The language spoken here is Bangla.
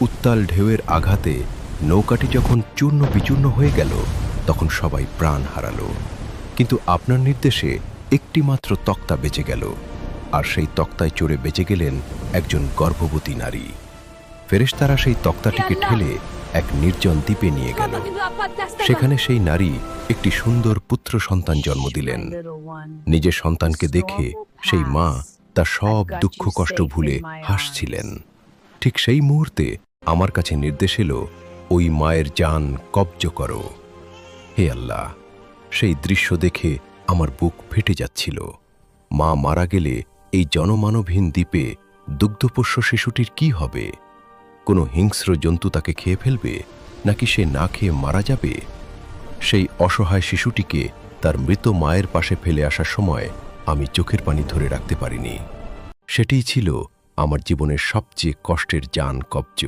উত্তাল ঢেউয়ের আঘাতে নৌকাটি যখন চূর্ণ বিচূর্ণ হয়ে গেল, তখন সবাই প্রাণ হারালো। কিন্তু আপনার নির্দেশে একটিমাত্র তক্তা বেঁচে গেল, আর সেই তক্তায় চড়ে বেঁচে গেলেন একজন গর্ভবতী নারী। ফেরেশতারা সেই তক্তাটিকে ঠেলে এক নির্জন দ্বীপে নিয়ে গেল। সেখানে সেই নারী একটি সুন্দর পুত্র সন্তান জন্ম দিলেন। নিজের সন্তানকে দেখে সেই মা তার সব দুঃখ কষ্ট ভুলে হাসছিলেন। ঠিক সেই মুহূর্তে আমার কাছে নির্দেশ এলো, ওই মায়ের জান কব্জ করো। হে আল্লাহ, সেই দৃশ্য দেখে আমার বুক ফেটে যাচ্ছিল। মা মারা গেলে এই জনমানবহীন দ্বীপে দুগ্ধপোষ্য শিশুটির কি হবে? কোনো হিংস্র জন্তু তাকে খেয়ে ফেলবে, নাকি সে না খেয়ে মারা যাবে? সেই অসহায় শিশুটিকে তার মৃত মায়ের পাশে ফেলে আসার সময় আমি চোখের পানি ধরে রাখতে পারিনি। সেটিই ছিল আমার জীবনের সবচেয়ে কষ্টের জান কব্জ।